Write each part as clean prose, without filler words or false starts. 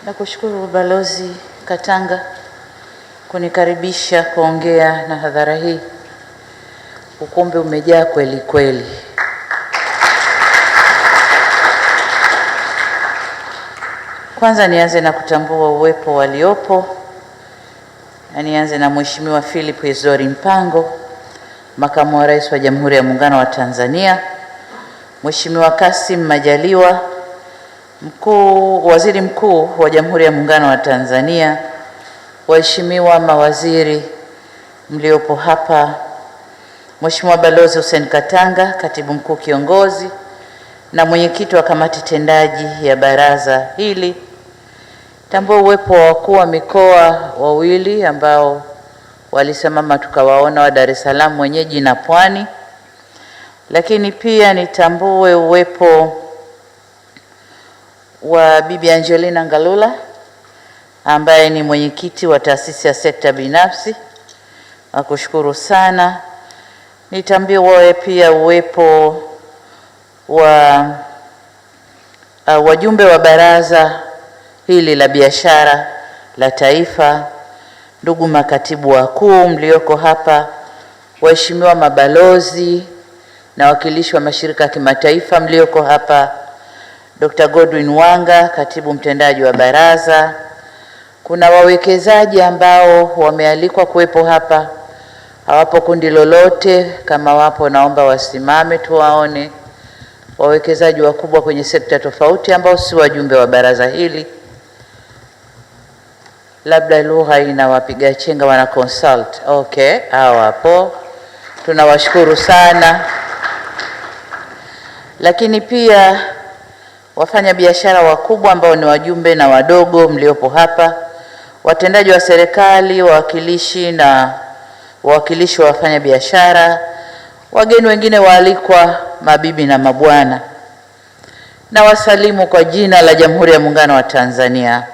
Nakushukuru Balozi Katanga kunikaribisha kuongea na hadhara hii. Ukumbi umejaa kweli kweli. Kwanza nianze na kutambua uwepo waliopo. Nianze na Mheshimiwa Philip Isdor Mpango, Makamu wa Rais wa Jamhuri ya Muungano wa Tanzania, Mheshimiwa Kassim Majaliwa, Waziri Mkuu wa Jamhuri ya Muungano wa Tanzania, waheshimiwa mawaziri mliopo hapa, Mheshimiwa Balozi Hussein Katanga, Katibu Mkuu Kiongozi na mwenyekiti wa kamati tendaji ya baraza hili. Tambua uwepo wa wakuu wa mikoa wawili ambao walisimama tukawaona, wa Dar es Salaam mwenyeji na Pwani. Lakini pia nitambue uwepo wa Bibi Angelina Ngalula ambaye ni mwenyekiti wa taasisi ya sekta binafsi. Nakushukuru sana. Nitambue pia uwepo wa wajumbe wa baraza hili la biashara la taifa, ndugu makatibu wakuu mlioko hapa, waheshimiwa mabalozi na wakilishi wa mashirika ya kimataifa mlioko hapa, Dr. Godwin Wanga, katibu mtendaji wa baraza. Kuna wawekezaji ambao wamealikwa kuwepo hapa, hawapo kundi lolote, kama wapo naomba wasimame tuwaone. Wawekezaji wakubwa kwenye sekta tofauti ambao si wajumbe wa baraza hili, labda lugha inawapiga chenga, wana consult. Okay, hao hapo, tunawashukuru sana. Lakini pia wafanya biashara wakubwa ambao ni wajumbe na wadogo mliopo hapa, watendaji wa serikali, wawakilishi na wawakilishi wa wafanya biashara, wageni wengine waalikwa, mabibi na mabwana, na wasalimu kwa jina la Jamhuri ya Muungano wa Tanzania.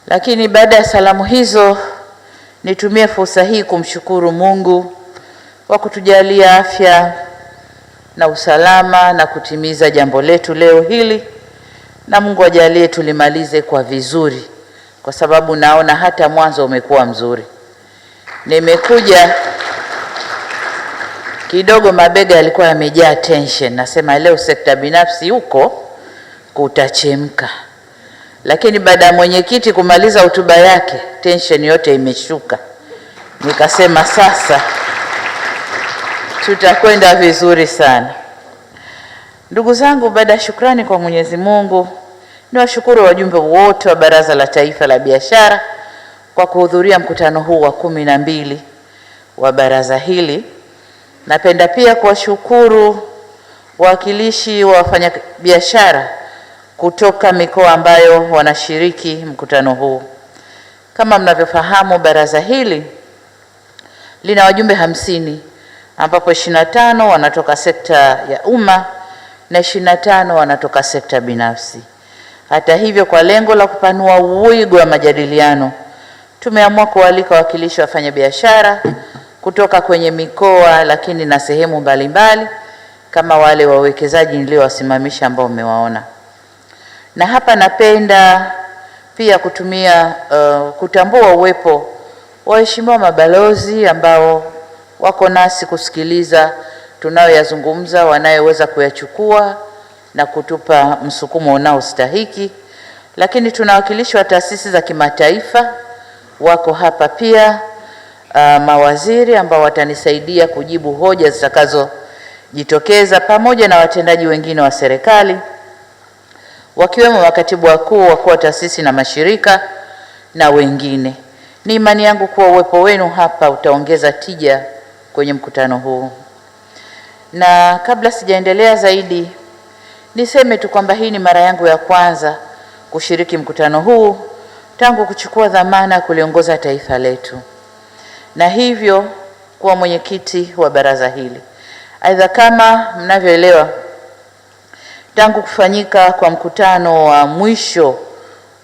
Lakini baada ya salamu hizo, nitumie fursa hii kumshukuru Mungu kwa kutujalia afya na usalama na kutimiza jambo letu leo hili, na Mungu ajalie tulimalize kwa vizuri, kwa sababu naona hata mwanzo umekuwa mzuri. Nimekuja kidogo, mabega yalikuwa yamejaa tension, nasema leo sekta binafsi huko kutachemka, lakini baada ya mwenyekiti kumaliza hotuba yake tension yote imeshuka. Nikasema sasa tutakwenda vizuri sana. Ndugu zangu, baada ya shukrani kwa Mwenyezi Mungu, niwashukuru wajumbe wote wa Baraza la Taifa la Biashara kwa kuhudhuria mkutano huu wa 12 wa baraza hili. Napenda pia kuwashukuru wawakilishi wa wafanyabiashara kutoka mikoa ambayo wanashiriki mkutano huu. Kama mnavyofahamu, baraza hili lina wajumbe 50 ambapo 25 wanatoka sekta ya umma na 25 wanatoka sekta binafsi. Hata hivyo, kwa lengo la kupanua wigo wa majadiliano, tumeamua kualika wawakilishi wa wafanyabiashara kutoka kwenye mikoa lakini na sehemu mbalimbali, kama wale wawekezaji niliowasimamisha ambao umewaona. Na hapa napenda pia kutambua uwepo wa waheshimiwa mabalozi ambao wako nasi kusikiliza tunayoyazungumza, wanayeweza kuyachukua na kutupa msukumo unaostahiki. Lakini tuna wakilishi wa taasisi za kimataifa wako hapa pia, mawaziri ambao watanisaidia kujibu hoja zitakazojitokeza, pamoja na watendaji wengine wa serikali, wakiwemo makatibu wakuu wa taasisi na mashirika na wengine. Ni imani yangu kuwa uwepo wenu hapa utaongeza tija kwenye mkutano huu. Na kabla sijaendelea zaidi, niseme tu kwamba hii ni mara yangu ya kwanza kushiriki mkutano huu tangu kuchukua dhamana ya kuliongoza taifa letu, na hivyo kuwa mwenyekiti wa baraza hili. Aidha, kama mnavyoelewa, tangu kufanyika kwa mkutano wa mwisho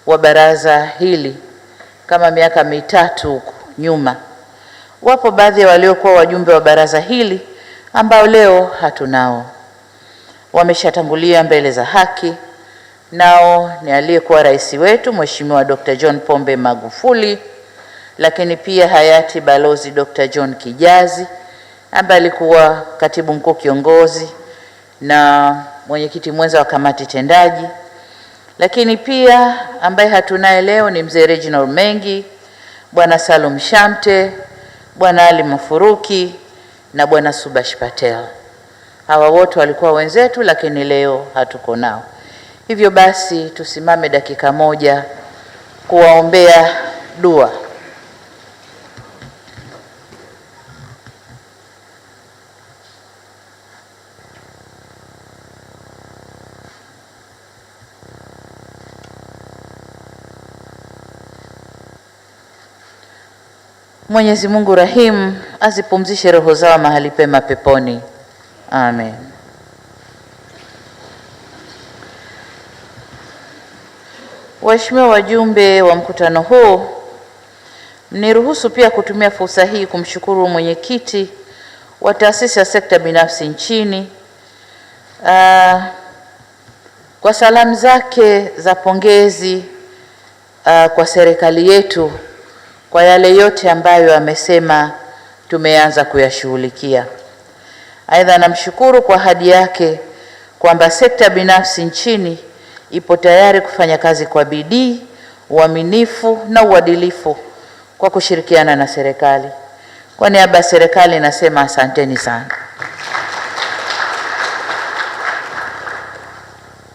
wa baraza hili kama miaka 3 huko nyuma, wapo baadhi ya waliokuwa wajumbe wa baraza hili ambao leo hatunao. Wameshatangulia mbele za haki nao ni aliyekuwa rais wetu Mheshimiwa Dr. John Pombe Magufuli, lakini pia hayati Balozi Dr. John Kijazi ambaye alikuwa katibu mkuu kiongozi na mwenyekiti mwenza wa kamati tendaji, lakini pia ambaye hatunaye leo ni mzee Reginald Mengi, Bwana Salum Shamte, Bwana Ali Mafuruki na Bwana Subash Patel. Hawa wote walikuwa wenzetu, lakini leo hatuko nao. Hivyo basi tusimame dakika moja kuwaombea dua. Mwenyezi Mungu Rahimu azipumzishe roho zao mahali pema peponi. Amen. Waheshimiwa wajumbe wa mkutano huu, mniruhusu pia kutumia fursa hii kumshukuru mwenyekiti wa taasisi ya sekta binafsi nchini kwa salamu zake za pongezi kwa serikali yetu kwa yale yote ambayo amesema tumeanza kuyashughulikia. Aidha, namshukuru kwa ahadi yake kwamba sekta binafsi nchini ipo tayari kufanya kazi kwa bidii, uaminifu na uadilifu kwa kushirikiana na serikali. Kwa niaba ya serikali nasema asanteni sana.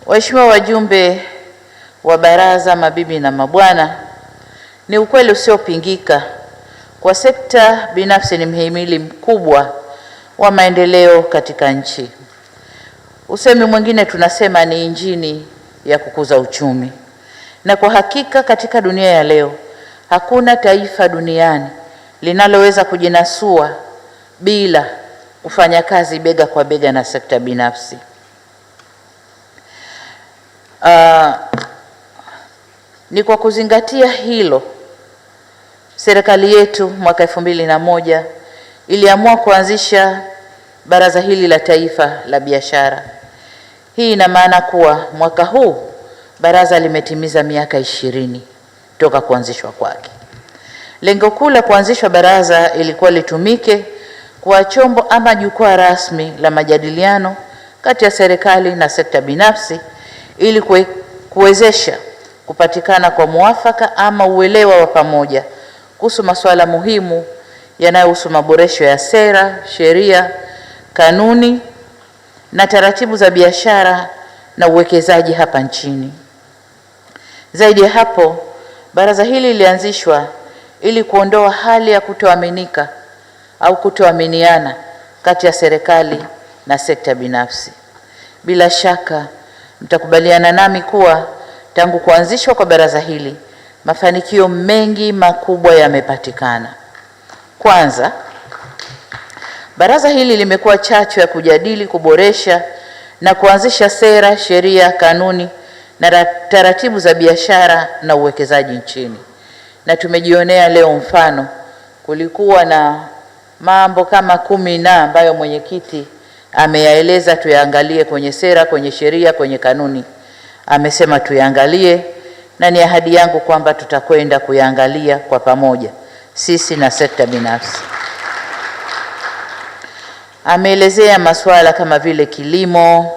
Waheshimiwa wajumbe wa baraza, mabibi na mabwana, ni ukweli usiopingika kwa sekta binafsi ni mhimili mkubwa wa maendeleo katika nchi. Usemi mwingine tunasema ni injini ya kukuza uchumi. Na kwa hakika katika dunia ya leo hakuna taifa duniani linaloweza kujinasua bila kufanya kazi bega kwa bega na sekta binafsi. Ni kwa kuzingatia hilo serikali yetu mwaka 2001 iliamua kuanzisha baraza hili la taifa la biashara. Hii ina maana kuwa mwaka huu baraza limetimiza miaka 20 toka kuanzishwa kwake. Lengo kuu la kuanzishwa baraza ilikuwa litumike kwa chombo ama jukwaa rasmi la majadiliano kati ya serikali na sekta binafsi ili kuwezesha kupatikana kwa muafaka ama uelewa wa pamoja kuhusu masuala muhimu yanayohusu maboresho ya sera, sheria, kanuni na taratibu za biashara na uwekezaji hapa nchini. Zaidi ya hapo, baraza hili lilianzishwa ili kuondoa hali ya kutoaminika au kutoaminiana kati ya serikali na sekta binafsi. Bila shaka mtakubaliana nami kuwa tangu kuanzishwa kwa baraza hili mafanikio mengi makubwa yamepatikana. Kwanza, baraza hili limekuwa chachu ya kujadili, kuboresha na kuanzisha sera, sheria, kanuni na taratibu za biashara na uwekezaji nchini. Na tumejionea leo mfano, kulikuwa na mambo kama 10 ambayo mwenyekiti ameyaeleza tuyaangalie kwenye sera, kwenye sheria, kwenye kanuni. Amesema tuyaangalie na ni ahadi yangu kwamba tutakwenda kuyaangalia kwa pamoja sisi na sekta binafsi. Ameelezea masuala kama vile kilimo,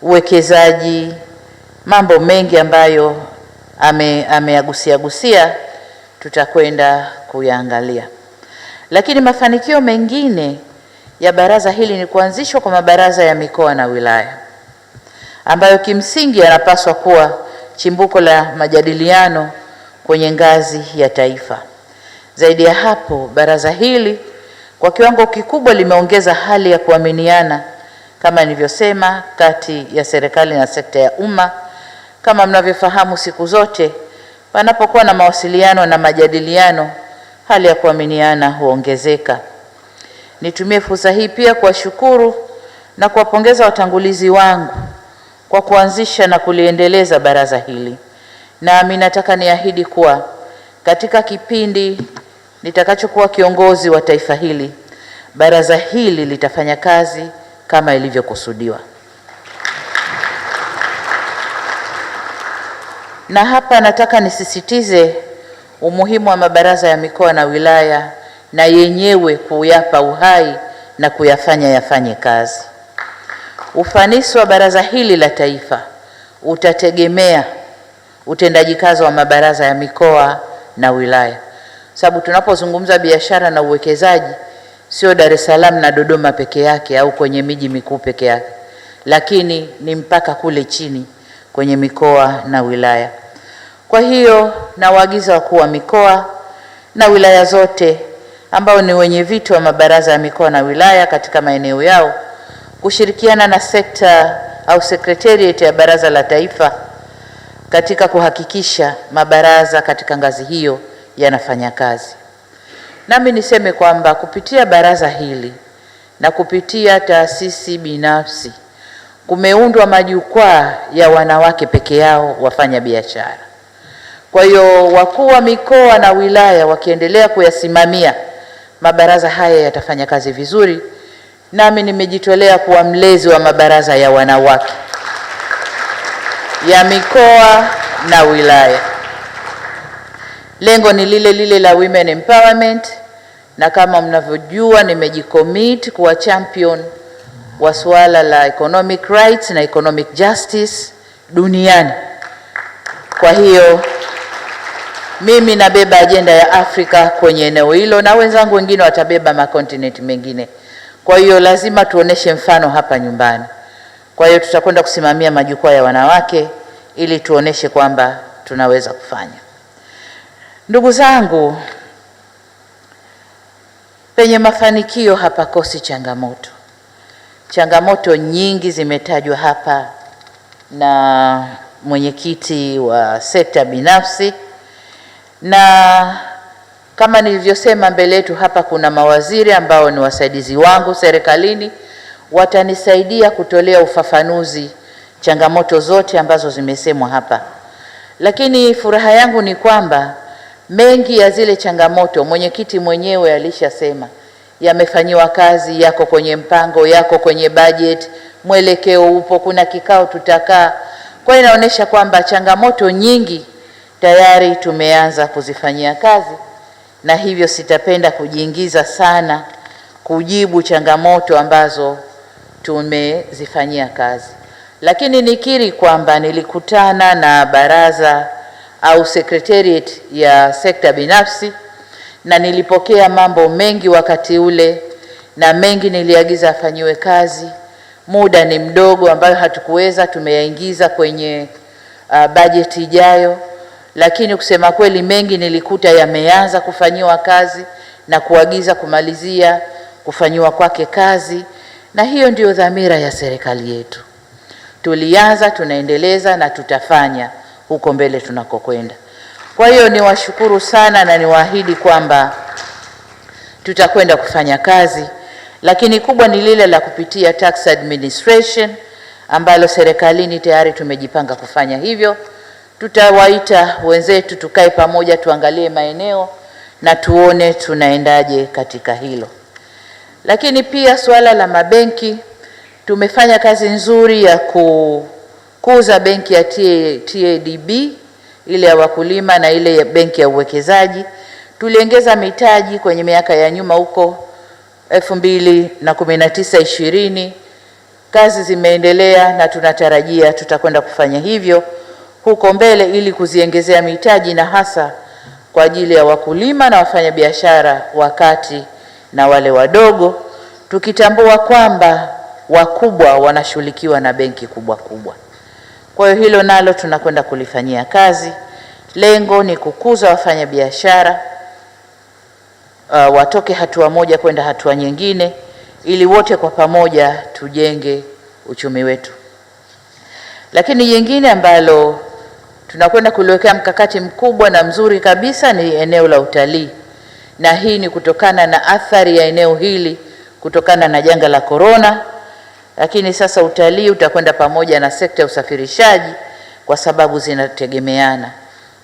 uwekezaji, mambo mengi ambayo ameyagusia tutakwenda kuyaangalia. Lakini mafanikio mengine ya baraza hili ni kuanzishwa kwa mabaraza ya mikoa na wilaya ambayo kimsingi yanapaswa kuwa chimbuko la majadiliano kwenye ngazi ya taifa. Zaidi ya hapo, baraza hili kwa kiwango kikubwa limeongeza hali ya kuaminiana kama nilivyosema kati ya serikali na sekta ya umma. Kama mnavyofahamu, siku zote panapokuwa na mawasiliano na majadiliano, hali ya kuaminiana huongezeka. Nitumie fursa hii pia kuwashukuru na kuwapongeza watangulizi wangu kwa kuanzisha na kuliendeleza baraza hili. Nami nataka niahidi kuwa katika kipindi nitakachokuwa kiongozi wa taifa hili, baraza hili litafanya kazi kama ilivyokusudiwa. Na hapa nataka nisisitize umuhimu wa mabaraza ya mikoa na wilaya na yenyewe kuyapa uhai na kuyafanya yafanye kazi. Ufanisi wa baraza hili la taifa utategemea utendaji kazi wa mabaraza ya mikoa na wilaya. Sababu tunapozungumza biashara na uwekezaji sio Dar es Salaam na Dodoma peke yake au kwenye miji mikuu peke yake, lakini ni mpaka kule chini kwenye mikoa na wilaya. Kwa hiyo nawaagiza wakuu wa mikoa na wilaya zote ambao ni wenye viti wa mabaraza ya mikoa na wilaya katika maeneo yao kushirikiana na sekta au secretariat ya baraza la taifa katika kuhakikisha mabaraza katika ngazi hiyo yanafanya kazi. Nami niseme kwamba kupitia baraza hili na kupitia taasisi binafsi kumeundwa majukwaa ya wanawake peke yao wafanya biashara. Kwa hiyo wakuu wa mikoa na wilaya wakiendelea kuyasimamia, mabaraza haya yatafanya kazi vizuri. Nami nimejitolea kuwa mlezi wa mabaraza ya wanawake ya mikoa na wilaya. Lengo ni lile lile la women empowerment, na kama mnavyojua nimejicommit kuwa champion wa suala la economic rights na economic justice duniani. Kwa hiyo mimi nabeba ajenda ya Afrika kwenye eneo hilo na wenzangu wengine watabeba makontinenti mengine. Kwa hiyo lazima tuoneshe mfano hapa nyumbani. Kwa hiyo tutakwenda kusimamia majukwaa ya wanawake ili tuoneshe kwamba tunaweza kufanya. Ndugu zangu, penye mafanikio hapakosi changamoto. Changamoto nyingi zimetajwa hapa na mwenyekiti wa sekta binafsi, na kama nilivyosema mbele yetu hapa kuna mawaziri ambao ni wasaidizi wangu serikalini, watanisaidia kutolea ufafanuzi changamoto zote ambazo zimesemwa hapa. Lakini furaha yangu ni kwamba mengi ya zile changamoto mwenyekiti mwenyewe alishasema yamefanyiwa kazi, yako kwenye mpango, yako kwenye budget, mwelekeo upo, kuna kikao tutakaa. Kwa hiyo inaonyesha kwamba changamoto nyingi tayari tumeanza kuzifanyia kazi, na hivyo sitapenda kujiingiza sana kujibu changamoto ambazo tumezifanyia kazi. Lakini nikiri kwamba nilikutana na baraza au secretariat ya sekta binafsi na nilipokea mambo mengi wakati ule, na mengi niliagiza afanyiwe kazi. Muda ni mdogo ambayo hatukuweza, tumeyaingiza kwenye bajeti ijayo, lakini kusema kweli mengi nilikuta yameanza kufanyiwa kazi na kuagiza kumalizia kufanyiwa kwake kazi, na hiyo ndio dhamira ya serikali yetu. Tulianza, tunaendeleza na tutafanya huko mbele tunakokwenda. Kwa hiyo niwashukuru sana na niwaahidi kwamba tutakwenda kufanya kazi, lakini kubwa ni lile la kupitia tax administration ambalo serikalini tayari tumejipanga kufanya hivyo. Tutawaita wenzetu tukae pamoja, tuangalie maeneo na tuone tunaendaje katika hilo. Lakini pia suala la mabenki, tumefanya kazi nzuri ya kukuza benki ya TADB ile ya wakulima na ile ya benki ya uwekezaji. Tuliongeza mitaji kwenye miaka ya nyuma huko 2019-20. Kazi zimeendelea na tunatarajia tutakwenda kufanya hivyo huko mbele ili kuziongezea mitaji, na hasa kwa ajili ya wakulima na wafanyabiashara wakati na wale wadogo, tukitambua kwamba wakubwa wanashughulikiwa na benki kubwa kubwa. Kwa hiyo hilo nalo tunakwenda kulifanyia kazi. Lengo ni kukuza wafanyabiashara watoke hatua moja kwenda hatua nyingine, ili wote kwa pamoja tujenge uchumi wetu. Lakini jingine ambalo tunakwenda kuliwekea mkakati mkubwa na mzuri kabisa ni eneo la utalii, na hii ni kutokana na athari ya eneo hili kutokana na janga la corona. Lakini sasa utalii utakwenda pamoja na sekta ya usafirishaji kwa sababu zinategemeana.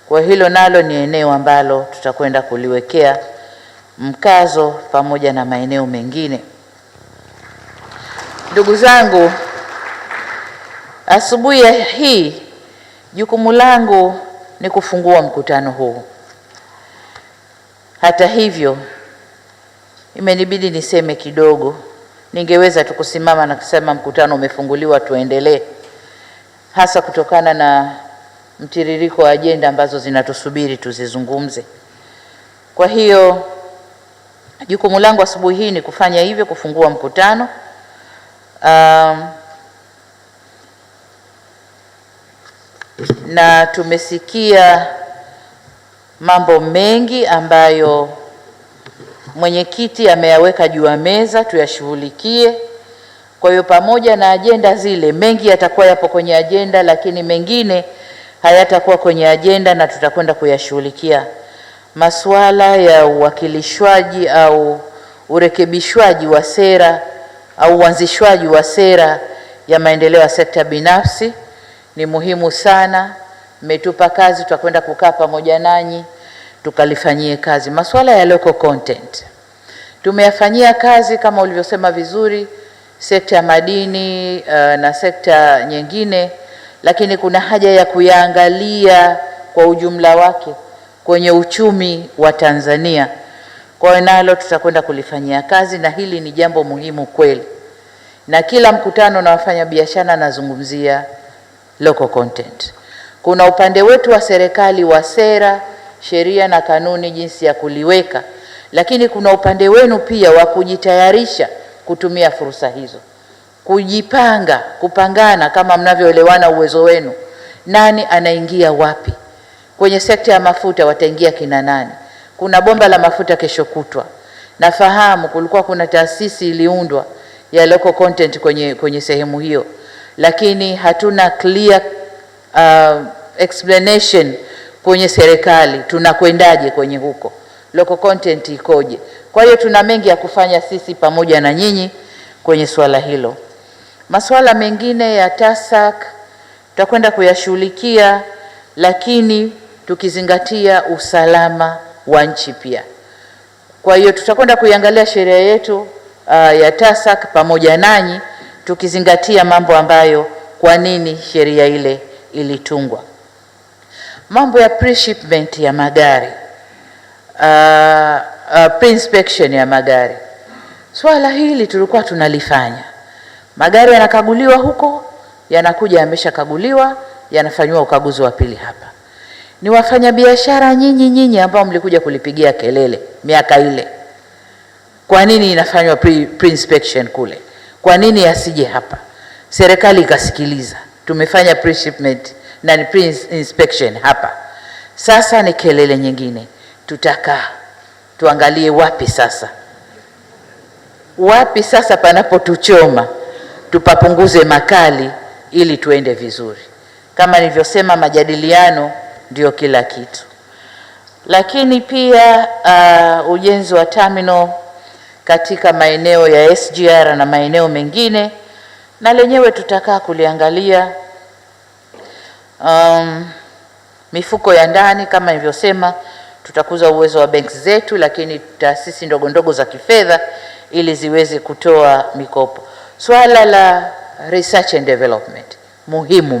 Kwa hilo nalo ni eneo ambalo tutakwenda kuliwekea mkazo pamoja na maeneo mengine. Ndugu zangu, asubuhi hii jukumu langu ni kufungua mkutano huu. Hata hivyo, imenibidi niseme kidogo. Ningeweza tukusimama na kusema mkutano umefunguliwa tuendelee, hasa kutokana na mtiririko wa ajenda ambazo zinatusubiri tuzizungumze. Kwa hiyo jukumu langu asubuhi hii ni kufanya hivyo, kufungua mkutano. Na tumesikia mambo mengi ambayo mwenyekiti ameyaweka juu ya meza tuyashughulikie. Kwa hiyo pamoja na ajenda zile, mengi yatakuwa yapo kwenye ajenda, lakini mengine hayatakuwa kwenye ajenda na tutakwenda kuyashughulikia. Masuala ya uwakilishwaji au urekebishwaji wa sera au uanzishwaji wa sera ya maendeleo ya sekta binafsi ni muhimu sana. Mmetupa kazi, tutakwenda kukaa pamoja nanyi tukalifanyie kazi. Masuala ya local content tumeyafanyia kazi kama ulivyosema vizuri, sekta ya madini na sekta nyingine, lakini kuna haja ya kuyaangalia kwa ujumla wake kwenye uchumi wa Tanzania. Kwa hiyo nalo tutakwenda kulifanyia kazi, na hili ni jambo muhimu kweli, na kila mkutano na wafanya biashara nazungumzia local content. Kuna upande wetu wa serikali wa sera, sheria na kanuni jinsi ya kuliweka, lakini kuna upande wenu pia wa kujitayarisha kutumia fursa hizo, kujipanga, kupangana kama mnavyoelewana uwezo wenu, nani anaingia wapi. Kwenye sekta ya mafuta wataingia kina nani? Kuna bomba la mafuta kesho kutwa. Nafahamu kulikuwa kuna taasisi iliundwa ya local content kwenye sehemu hiyo, lakini hatuna clear explanation kwenye serikali tunakwendaje kwenye huko, local content ikoje. Kwa hiyo tuna mengi ya kufanya sisi pamoja na nyinyi kwenye swala hilo. Masuala mengine ya TASAC tutakwenda kuyashughulikia, lakini tukizingatia usalama wa nchi pia. Kwa hiyo tutakwenda kuiangalia sheria yetu ya TASAC pamoja nanyi, tukizingatia mambo ambayo kwa nini sheria ile ilitungwa. Mambo ya pre-shipment ya magari, pre-inspection ya magari, swala hili tulikuwa tunalifanya. Magari yanakaguliwa huko, yanakuja yameshakaguliwa, yanafanywa ukaguzi wa pili hapa. Ni wafanyabiashara nyinyi ambao mlikuja kulipigia kelele miaka ile, kwa nini inafanywa pre-inspection kule? Kwa nini yasije hapa? Serikali ikasikiliza, tumefanya pre-shipment na ni pre-inspection hapa. Sasa ni kelele nyingine, tutakaa tuangalie wapi sasa panapotuchoma, tupapunguze makali ili tuende vizuri. Kama nilivyosema, majadiliano ndio kila kitu. Lakini pia ujenzi wa terminal katika maeneo ya SGR na maeneo mengine, na lenyewe tutakaa kuliangalia. Mifuko ya ndani kama nilivyosema, tutakuza uwezo wa benki zetu, lakini taasisi ndogo ndogo za kifedha ili ziweze kutoa mikopo. Swala la research and development muhimu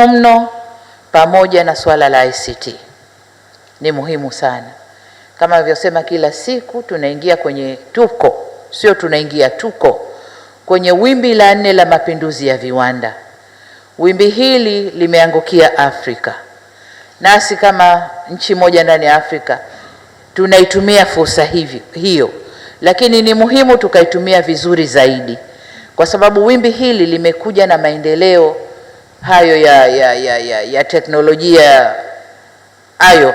mno, pamoja na swala la ICT ni muhimu sana. Kama nilivyosema, kila siku tunaingia kwenye tuko kwenye wimbi la 4 la mapinduzi ya viwanda. Wimbi hili limeangukia Afrika, nasi kama nchi moja ndani ya Afrika tunaitumia fursa hiyo, lakini ni muhimu tukaitumia vizuri zaidi, kwa sababu wimbi hili limekuja na maendeleo hayo ya teknolojia hayo.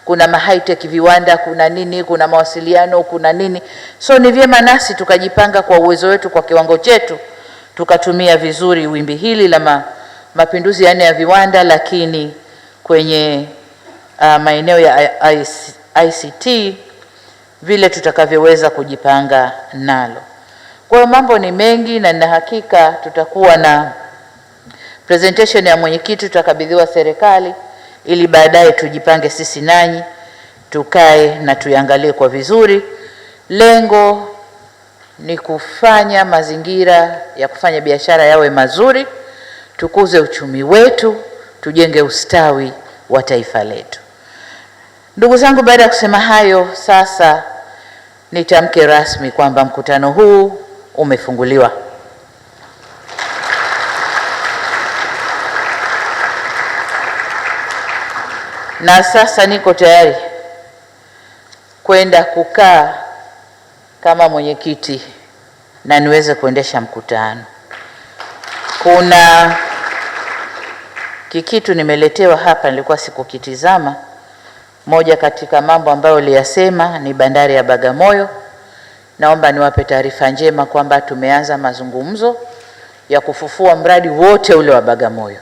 Kuna high tech viwanda, kuna nini, kuna mawasiliano, kuna nini. So ni vyema nasi tukajipanga kwa uwezo wetu, kwa kiwango chetu, tukatumia vizuri wimbi hili la mapinduzi ya 4 ya viwanda, lakini kwenye maeneo ya ICT vile tutakavyoweza kujipanga nalo. Kwa hiyo mambo ni mengi, na nina hakika tutakuwa na presentation ya mwenyekiti tutakabidhiwa serikali, ili baadaye tujipange sisi nanyi, tukae na tuangalie kwa vizuri. Lengo ni kufanya mazingira ya kufanya biashara yawe mazuri, tukuze uchumi wetu, tujenge ustawi wa taifa letu. Ndugu zangu, baada ya kusema hayo, sasa nitamke rasmi kwamba mkutano huu umefunguliwa. Na sasa niko tayari kwenda kukaa kama mwenyekiti na niweze kuendesha mkutano. Kuna kikitu nimeletewa hapa, nilikuwa sikukitizama. Moja katika mambo ambayo uliyasema ni bandari ya Bagamoyo. Naomba niwape taarifa njema kwamba tumeanza mazungumzo ya kufufua mradi wote ule wa Bagamoyo,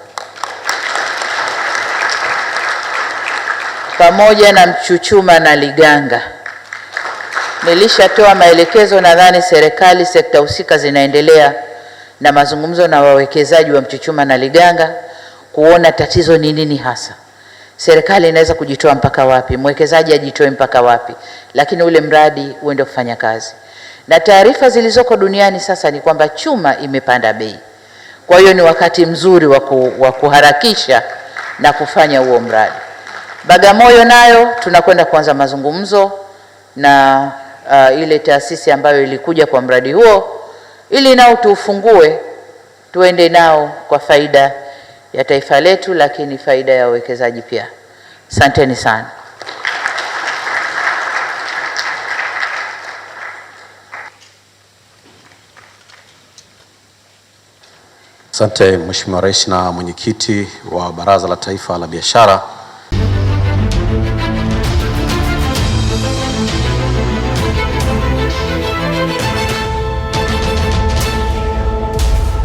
pamoja na Mchuchuma na Liganga. Nilishatoa maelekezo, nadhani serikali, sekta husika zinaendelea na mazungumzo na wawekezaji wa Mchuchuma na Liganga kuona tatizo ni nini hasa. Serikali inaweza kujitoa mpaka wapi, mwekezaji ajitoe mpaka wapi, lakini ule mradi uende kufanya kazi. Na taarifa zilizoko duniani sasa ni kwamba chuma imepanda bei. Kwa hiyo ni wakati mzuri wa kuharakisha na kufanya huo mradi. Bagamoyo nayo tunakwenda kuanza mazungumzo na ile taasisi ambayo ilikuja kwa mradi huo, ili nao tuufungue tuende nao kwa faida ya taifa letu, lakini faida ya wawekezaji pia. Asanteni sana. Asante Mheshimiwa Rais na mwenyekiti wa Baraza la Taifa la Biashara.